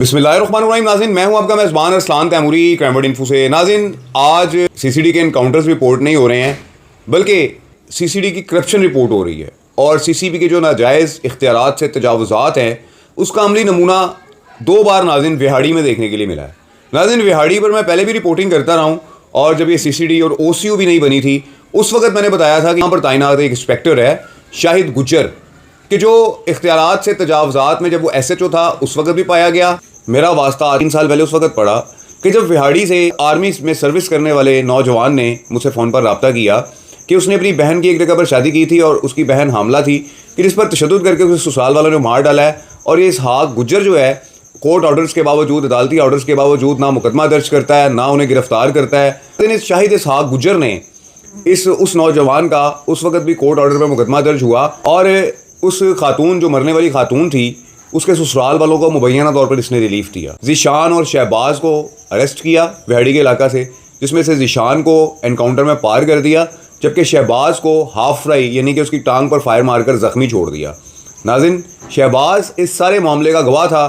बिस्मिल्लाहिर्रहमानिर्रहीम। नाज़रीन, मैं हूं आपका मेज़बान अरसलान तैमूरी क्राइम इन्फो से। नाज़रीन, आज सीसीडी के इनकाउंटर्स रिपोर्ट नहीं हो रहे हैं, बल्कि सीसीडी की करप्शन रिपोर्ट हो रही है और सीसीबी के जो नाजायज़ इख्तियारात से तजावुज़ात हैं उसका अमली नमूना 2 बार नाज़रीन विहाड़ी में देखने के लिए मिला है। नाज़रीन, विहाड़ी पर मैं पहले भी रिपोर्टिंग करता रहा हूँ और जब ये सीसीडी और ओसीयू भी नहीं बनी थी उस वक्त मैंने बताया था कि यहाँ पर तैनात एक इंस्पेक्टर है शाहिद गुज्जर कि जो इख्तियारात से तजावुज़ात में जब वो SHO था उस वक्त भी पाया गया। मेरा वास्ता 3 साल पहले उस वक्त पड़ा कि जब विहाड़ी से आर्मी में सर्विस करने वाले नौजवान ने मुझसे फ़ोन पर रब्ता किया कि उसने अपनी बहन की एक जगह पर शादी की थी और उसकी बहन हामला थी कि जिस पर तशद्दुद करके उसे ससुराल वालों ने मार डाला है। और ये इसहाक गुज्जर जो है कोर्ट ऑर्डर्स के बावजूद, अदालती ऑर्डर्स के बावजूद ना मुकदमा दर्ज करता है, ना उन्हें गिरफ्तार करता है। लेकिन इस शाहिद इसहाक गुज्जर ने उस नौजवान का उस वक्त भी कोर्ट ऑर्डर पर मुकदमा दर्ज हुआ और उस खातून जो मरने वाली खातून थी उसके ससुराल वालों को मुबैना तौर पर इसने रिलीफ दिया। ज़ीशान और शहबाज को अरेस्ट किया विहाड़ी के इलाका से, जिसमें से ज़ीशान को एनकाउंटर में पार कर दिया जबकि शहबाज को हाफ फ्राई यानी कि उसकी टांग पर फायर मारकर ज़ख्मी छोड़ दिया। नाज़रीन, शहबाज इस सारे मामले का गवाह था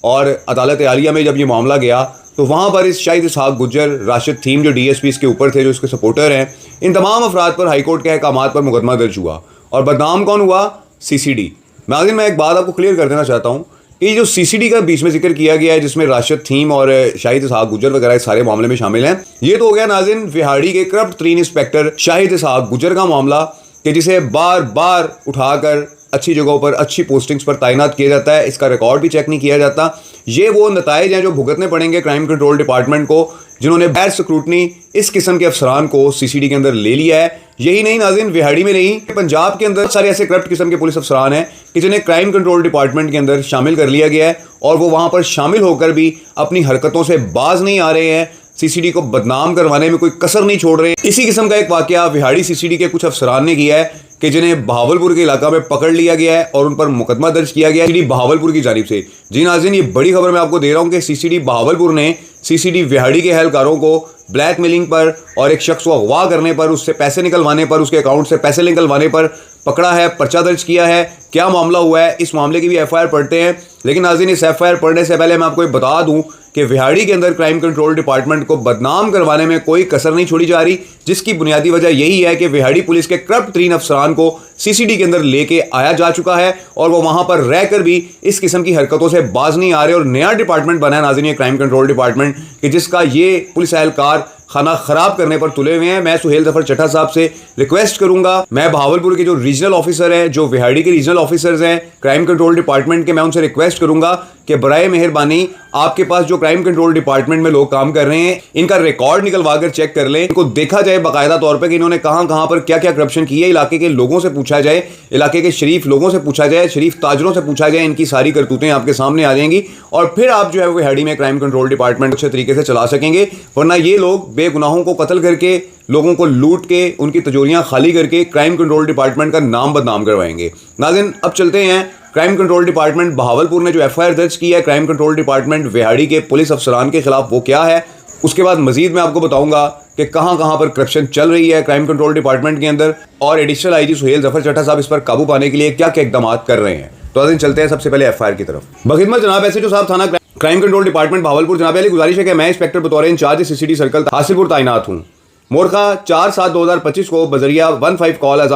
और अदालत आलिया में जब ये मामला गया तो वहाँ पर इस शाहिद इसहाक गुज्जर, राशिद थीम जो DSP इसके ऊपर थे, जो इसके सपोर्टर हैं, इन तमाम अफराद पर हाईकोर्ट के अहकामात पर मुकदमा दर्ज हुआ। और बदनाम कौन हुआ? CCD। नाज़रीन, मैं एक बात आपको क्लियर कर देना चाहता हूँ कि जो CCD का बीच में जिक्र किया गया है जिसमें राशिद थीम और शाहिद इसहाक गुज्जर वगैरह इस सारे मामले में शामिल हैं, ये तो हो गया नाज़रीन विहाड़ी के करप्ट तरीन इंस्पेक्टर शाहिद इसहाक गुज्जर का मामला कि जिसे बार बार उठाकर अच्छी जगहों पर अच्छी पोस्टिंग्स पर तैनात किया जाता है, इसका रिकॉर्ड भी चेक नहीं किया जाता। ये वो नताइज हैं जो भुगतने पड़ेंगे क्राइम कंट्रोल डिपार्टमेंट को, जिन्होंने बैड स्क्रूटनी इस किस्म के अफसरान को CCD के अंदर ले लिया है। यही नहीं नाज़रीन, विहाड़ी में नहीं, पंजाब के अंदर सारे ऐसे करप्ट किस्म के पुलिस अफसरान हैं कि जिन्हें क्राइम कंट्रोल डिपार्टमेंट के अंदर शामिल कर लिया गया है और वो वहाँ पर शामिल होकर भी अपनी हरकतों से बाज नहीं आ रहे हैं, CCD को बदनाम करवाने में कोई कसर नहीं छोड़ रहे। इसी किस्म का एक वाकया विहाड़ी CCD के कुछ अफसरान ने किया है कि जिन्हें बहावलपुर के इलाका में पकड़ लिया गया है और उन पर मुकदमा दर्ज किया गया है बहावलपुर की जानिब से। जी नाज़रीन, ये बड़ी खबर मैं आपको दे रहा हूँ कि CCD बहावलपुर ने CCD विहाड़ी के एहलकारों को ब्लैकमेलिंग पर और एक शख्स को अगवा करने पर, उससे पैसे निकलवाने पर, उसके अकाउंट से पैसे निकलवाने पर पकड़ा है, पर्चा दर्ज किया है। क्या मामला हुआ है, इस मामले की भी FIR पढ़ते हैं। लेकिन नाज़रीन, इस FIR पढ़ने से पहले मैं आपको बता दूं कि विहाड़ी के अंदर क्राइम कंट्रोल डिपार्टमेंट को बदनाम करवाने में कोई कसर नहीं छोड़ी जा रही, जिसकी बुनियादी वजह यही है कि विहाड़ी पुलिस के करप्ट तरीन अफसरान को CCD के अंदर लेके आया जा चुका है और वो वहां पर रहकर भी इस किस्म की हरकतों से बाज नहीं आ रहे। और नया डिपार्टमेंट बना है नाज़रीन, ये क्राइम कंट्रोल डिपार्टमेंट, कि जिसका ये पुलिस एहलकार खाना खराब करने पर तुले हुए हैं। मैं सुहेल जफर चट्टा साहब से रिक्वेस्ट करूंगा, मैं बहावलपुर के जो रीजनल ऑफिसर हैं, जो विहाड़ी के रीजनल ऑफिसर्स हैं क्राइम कंट्रोल डिपार्टमेंट के, मैं उनसे रिक्वेस्ट करूंगा कि बराए मेहरबानी आपके पास जो क्राइम कंट्रोल डिपार्टमेंट में लोग काम कर रहे हैं इनका रिकॉर्ड निकलवा कर चेक कर लें, इनको देखा जाए बाकायदा तौर पर कि इन्होंने कहां कहां पर क्या क्या करप्शन की है। इलाके के लोगों से पूछा जाए, इलाके के शरीफ लोगों से पूछा जाए, शरीफ ताजरों से पूछा जाए, इनकी सारी करतूतें आपके सामने आ जाएंगी और फिर आप जो है विहाड़ी में क्राइम कंट्रोल डिपार्टमेंट अच्छे तरीके से चला सकेंगे। वरना ये लोग बेगुनाहों को कत्ल करके, लोगों को लूट के, उनकी तिजोरियां खाली करके क्राइम कंट्रोल डिपार्टमेंट का नाम बदनाम करवाएंगे। नाज़रीन, अब चलते हैं क्राइम कंट्रोल डिपार्टमेंट बहावलपुर ने जो FIR दर्ज की है क्राइम कंट्रोल डिपार्टमेंट विहाड़ी के पुलिस अफसरान के खिलाफ, वो क्या है। उसके बाद मजीद मैं आपको बताऊंगा कि कहां कहां पर करप्शन चल रही है क्राइम कंट्रोल डिपार्टमेंट के अंदर और एडिशनल IG सुहेल जफर चट्टा साहब इस पर काबू पाने के लिए क्या क्या इकदाम कर रहे हैं। तो नाज़रीन, चलते हैं सबसे पहले FIR की तरफ। बखिदमत जनाब SHO साहब, थाना क्राइम कंट्रोल डिपार्टमेंट बहावलपुर। जनाब, पहले गुजारिश है कि मैं इंस्पेक्टर बतौर इंचार्ज CCD सर्कल हासिलपुर तैनात हूँ। मोरखा 4/7/2025 को बजरिया 15 कॉल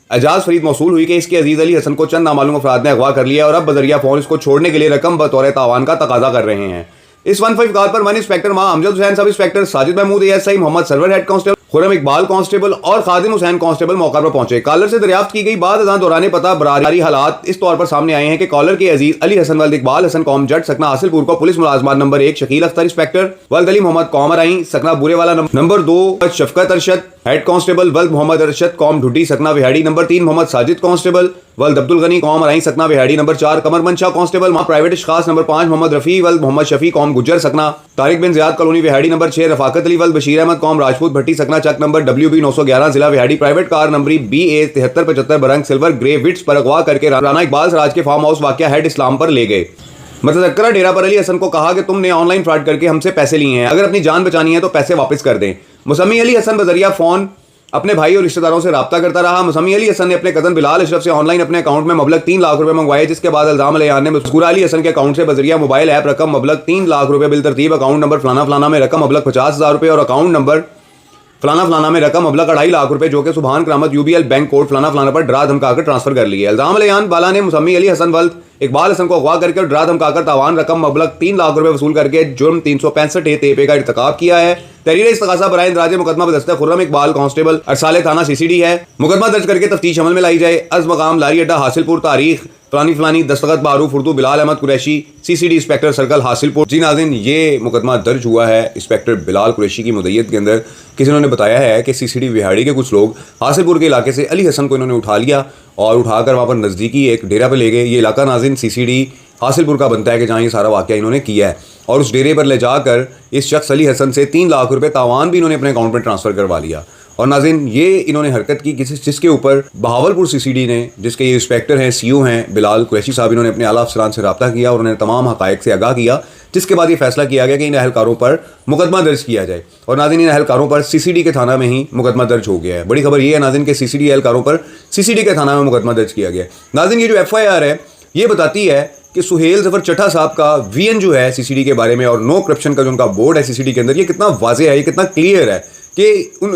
एजाज फरीद मौसूल हुई कि इसके अजीज अली हसन को चंद नामालूम अफराद ने अगवा कर लिया और अब बजरिया फोन इसको छोड़ने के लिए रकम बतौर तावान का तकाजा कर रहे हैं। इस 15 कॉल पर वन इंस्पेक्टर मां Amjad Hussain, sub inspector Sajid Mahmood ASI, Mohammad Sarwar head constable, Khurram Iqbal constable और खादिम हुसैन कांस्टेबल मौका पर पहुंचे। कॉलर से दरियाफ्त की गई बाद अजान दौरान पता बरारी हालात इस तौर पर सामने आए हैं कि कॉलर के अजीज अली हसन वल्द इकबाल हसन कौम जट सकना हासिलपुर को पुलिस मुलाजमान नंबर 1 शकील अख्तर इंस्पेक्टर, वल्द अली मोहम्मद कौम आई सकना Burewala, number 2 Shafqat Arshad head constable, वल्द मोहम्मद अरशद कौम ढुड्डी सकना विहाड़ी, नंबर 3 मोहम्मद साजिद कांस्टेबल, वल्द अब्दुल गनी कौम राई सकना विहाड़ी, नंबर 4 कमर मंशा कांस्टेबल मां प्राइवेट इश्खास, नंबर 5 मोहम्मद रफी वल्द मोहम्मद शफी कौम गुज्जर सकना, तारिक बिन ज़ियाद कॉलोनी विहाड़ी, नंबर 6 रफाकत अली वल्द बशीर अहमद कौम राजपूत भट्टी सकना चक, नंबर WB 911 जिला विहाड़ी, प्राइवेट कार नंबरी BA 7375 बरंग सिल्वर ग्रे विट्स पर अगवा करके राना इकबाल सराज के फार्म हाउस वाक़या हेड इस्लाम पर ले गए। मुतज़क्किरा डेरा पर अली हसन को कहा कि तुमने ऑनलाइन फ्रॉड करके हमसे पैसे लिए हैं, अगर अपनी जान बचानी है तो पैसे वापस कर दें। मुसम्मी अली हसन बजरिया फ़ोन अपने भाई और रिश्तेदारों से रब्ता करता रहा। मुसम्मी अली हसन ने अपने कज़न बिलाल अशरफ से ऑनलाइन अपने अकाउंट में मबलग 3 लाख रुपए मंगवाए, जिसके बाद इल्जाम अलियान ने मज़कूरा अली हसन के अकाउंट से बजरिया मोबाइल ऐप रकम मबलग 3 लाख रुपए बिल तरतीब अकाउंट नंबर फलाना फलाना में रकम मबलग 50,000 रुपए और अकाउंट नंबर फलाना फलाना में रकम मबलग 2.5 लाख रुपए जो कि सुबहान करामत यूबीएल बैंक कोड फलाना फलाना पर डरा धमकाकर ट्रांसफर कर लिए। इल्जाम अलियान बाला ने मुसम्मी अली हसन वल्द इकबाल हसन को अगवा करके डरा धमकाकर तावान रकम मबलग 3 लाख रुपए वसूल करके जुर्म 365 तेपे का इर्तिकाब किया है। तहरीर इस्तग़ासा बराए इंदराज मुकदमा बदस्ते खुर्रम इकबाल कांस्टेबल अरसाले थाना सीसीडी है। मुकदमा दर्ज करके तफ्तीश अमल में लाई जाए। अज़ मकाम लारी अड्डा हासिलपुर, तारीख फलानी फलानी, दस्तखत बारूफ Urdu Bilal Ahmad Qureshi, CCD inspector circle Hasilpur. जी नाज़रीन, ये मुकदमा दर्ज हुआ है इंस्पेक्टर बिलाल कुरैशी की मुद्दत के अंदर। किसी ने बताया है कि सीसीडी विहाड़ी के कुछ लोग हासिलपुर के इलाके से अली हसन को इन्होंने उठा लिया और उठाकर वहाँ पर नज़दीकी एक डेरा पर ले गए। ये इलाका नाज़रीन सीसीडी हासिलपुर का बनता है कि जहाँ ये सारा वाक़या इन्होंने किया है, और उस डेरे पर ले जाकर इस शख्स अली हसन से 3 लाख रुपए तावान भी इन्होंने अपने अकाउंट में ट्रांसफ़र करवा लिया। और नाज़रीन, ये इन्होंने हरकत की जिसके ऊपर बहावलपुर सीसीडी ने, जिसके ये इंस्पेक्टर हैं, सीओ हैं बिलाल कुरैशी साहब, इन्होंने अपने आला अफसरान से रब्ता किया और उन्होंने तमाम हक़ाइक़ से आगाह किया, जिसके बाद ये फैसला किया गया कि इन अहलकारों पर मुकदमा दर्ज किया जाए। और नाज़रीन, इन अहलकारों पर सीसीडी के थाना में ही मुकदमा दर्ज हो गया है। बड़ी खबर ये है नाज़रीन कि सीसीडी अहलकारों पर सीसीडी के थाना में मुकदमा दर्ज किया गया है। नाज़रीन, ये जो FIR है ये बताती है कि सुहेल ज़फ़र चट्टा साहब का VN जो है सीसीडी के बारे में और नो करप्शन का जो उनका बोर्ड है सीसीडी के अंदर, ये कितना वाज़ेह है, ये कितना क्लियर है कि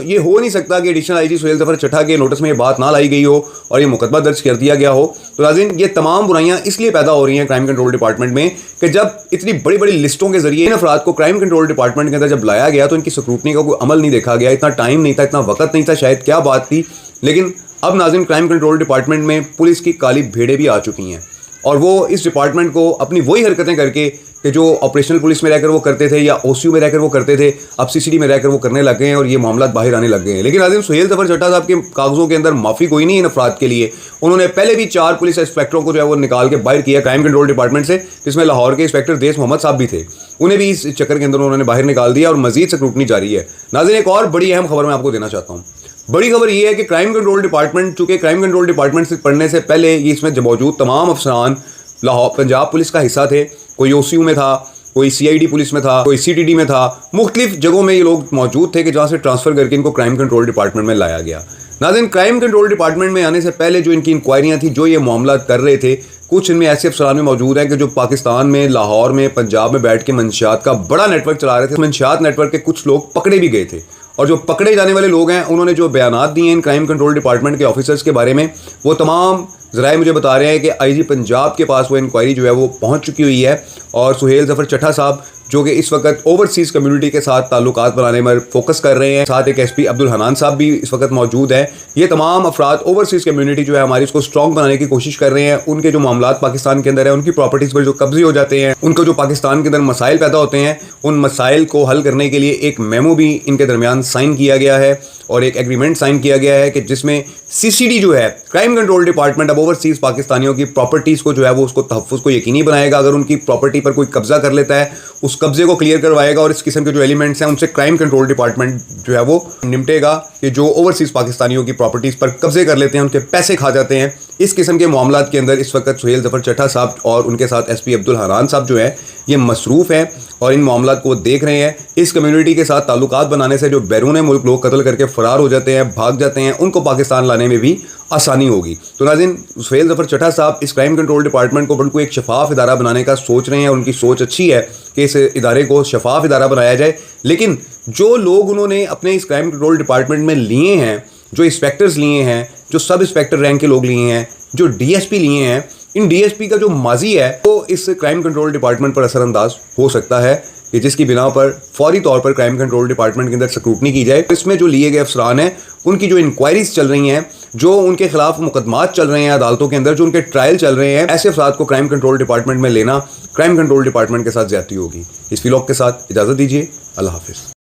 ये हो नहीं सकता कि एडिशनल IG सुहेल ज़फ़र चट्टा के नोटिस में ये बात ना लाई गई हो और ये मुकदमा दर्ज कर दिया गया हो। तो नाज़रीन, ये तमाम बुराइयां इसलिए पैदा हो रही हैं क्राइम कंट्रोल डिपार्टमेंट में कि जब इतनी बड़ी बड़ी लिस्टों के जरिए इन अफराद को क्राइम कंट्रोल डिपार्टमेंट के अंदर जब लाया गया तो इनकी स्क्रूटनी का कोई अमल नहीं देखा गया। इतना टाइम नहीं था, इतना वक्त नहीं था, शायद क्या बात थी। लेकिन अब नाज़रीन, क्राइम कंट्रोल डिपार्टमेंट में पुलिस की काली भेड़ें भी आ चुकी हैं और वो इस डिपार्टमेंट को अपनी वही हरकतें करके कि जो ऑपरेशनल पुलिस में रहकर वो करते थे या OCU में रहकर वो करते थे, अब CCD में रहकर वो करने लग गए हैं और ये मामला बाहर आने लग गए हैं। लेकिन नाज़रीन, सुहेल ज़फ़र चट्टा साहब के कागज़ों के अंदर माफ़ी कोई नहीं इन अफराद के लिए। उन्होंने पहले भी 4 पुलिस इंस्पेक्टरों को जो है वो निकाल के बाहर किया क्राइम कंट्रोल डिपार्टमेंट से, जिसमें लाहौर के इंस्पेक्टर देस मोहम्मद साहब भी थे। उन्हें भी इस चक्कर के अंदर उन्होंने बाहर निकाल दिया और मज़ीद स्क्रूटनी जारी है। नाज़रीन, एक और बड़ी अहम खबर मैं आपको देना चाहता हूँ। बड़ी खबर ये है कि क्राइम कंट्रोल डिपार्टमेंट, चूँकि क्राइम कंट्रोल डिपार्टमेंट से पढ़ने से पहले ये इसमें मौजूद तमाम अफसरान लाहौर पंजाब पुलिस का हिस्सा थे। कोई OCU में था, कोई CID पुलिस में था, कोई CTD में था, मुख्तलिफ जगहों में ये लोग मौजूद थे कि जहाँ से ट्रांसफ़र करके इनको क्राइम कंट्रोल डिपार्टमेंट में लाया गया। नाज़रीन, क्राइम कंट्रोल डिपार्टमेंट में आने से पहले जो इनकी इंक्वायरियाँ थी, जो ये मामला कर रहे थे, कुछ इनमें ऐसे अफसरान में मौजूद हैं कि जो पाकिस्तान में, लाहौर में, पंजाब में बैठ के मंशियात का बड़ा नेटवर्क चला रहे थे। मंशियात नेटवर्क के कुछ लोग पकड़े भी गए थे और जो पकड़े जाने वाले लोग हैं उन्होंने जो बयानात दिए इन क्राइम कंट्रोल डिपार्टमेंट के ऑफिसर्स के बारे में, वो तमाम ज़राए मुझे बता रहे हैं कि IG पंजाब के पास वो इंक्वायरी जो है वो पहुंच चुकी हुई है और सुहेल ज़फ़र चट्टा साहब जो कि इस वक्त ओवरसीज़ कम्युनिटी के साथ ताल्लुकात बनाने में फोकस कर रहे हैं, साथ एक SP अब्दुल हनान साहब भी इस वक्त मौजूद हैं। ये तमाम अफराद ओवरसीज़ कम्युनिटी जो है हमारी इसको स्ट्रॉन्ग बनाने की कोशिश कर रहे हैं। उनके जो मामलात पाकिस्तान के अंदर है, उनकी प्रॉपर्टीज़ पर जो कब्जे हो जाते हैं, उनको जो पाकिस्तान के अंदर मसाइल पैदा होते हैं, उन मसाइल को हल करने के लिए एक मेमो भी इनके दरमियान साइन किया गया है और एक एग्रीमेंट साइन किया गया है कि जिसमें CCD जो है क्राइम कंट्रोल डिपार्टमेंट अब ओवरसीज़ पाकिस्तानियों की प्रॉपर्टीज़ को जो है वो उसको तहफ़्फ़ुज़ को यकीनी बनाएगा। अगर उनकी प्रॉपर्टी पर कोई कब्जा कर लेता है, उस कब्जे को क्लियर करवाएगा और इस किस्म के जो एलिमेंट्स हैं उनसे क्राइम कंट्रोल डिपार्टमेंट जो है वो निपटेगा कि जो ओवरसीज़ पाकिस्तानियों की प्रॉपर्टीज़ पर कब्जे कर लेते हैं, उनके पैसे खा जाते हैं। इस किस्म के मामलात के अंदर इस वक्त सुहेल ज़फ़र चट्टा साहब और उनके साथ SP अब्दुल हनान साहब जो है ये मसरूफ़ हैं और इन मामलात को देख रहे हैं। इस कम्युनिटी के साथ ताल्लुकात बनाने से जो बैरून मुल्क लोग कत्ल करके फ़रार हो जाते हैं, भाग जाते हैं, उनको पाकिस्तान लाने में भी आसानी होगी। तो नाज़रीन, सुहेल ज़फ़र चट्टा साहब इस क्राइम कंट्रोल डिपार्टमेंट को बिल्कुल एक शफाफ इदारा बनाने का सोच रहे हैं और उनकी सोच अच्छी है कि इस इदारे को शफाफ इदारा बनाया जाए। लेकिन जो लोग उन्होंने अपने इस क्राइम कंट्रोल डिपार्टमेंट में लिए हैं, जो इंस्पेक्टर्स लिए हैं, जो सब इंस्पेक्टर रैंक के लोग लिए हैं, जो DSP लिए हैं, इन DSP का जो माजी है वो इस क्राइम कंट्रोल डिपार्टमेंट पर असरअंदाज हो सकता है कि जिसकी बिना पर फौरी तौर पर क्राइम कंट्रोल डिपार्टमेंट के अंदर स्क्रूटनी की जाए। इसमें जो लिए गए अफसरान हैं उनकी जो इंक्वायरीज चल रही हैं, जो उनके खिलाफ मुकदमात चल रहे हैं अदालतों के अंदर, जो उनके ट्रायल चल रहे हैं, ऐसे अफराद को क्राइम कंट्रोल डिपार्टमेंट में लेना क्राइम कंट्रोल डिपार्टमेंट के साथ ज्यादती होगी। इस व्लॉग के साथ इजाज़त दीजिए। अल्लाह हाफिज़।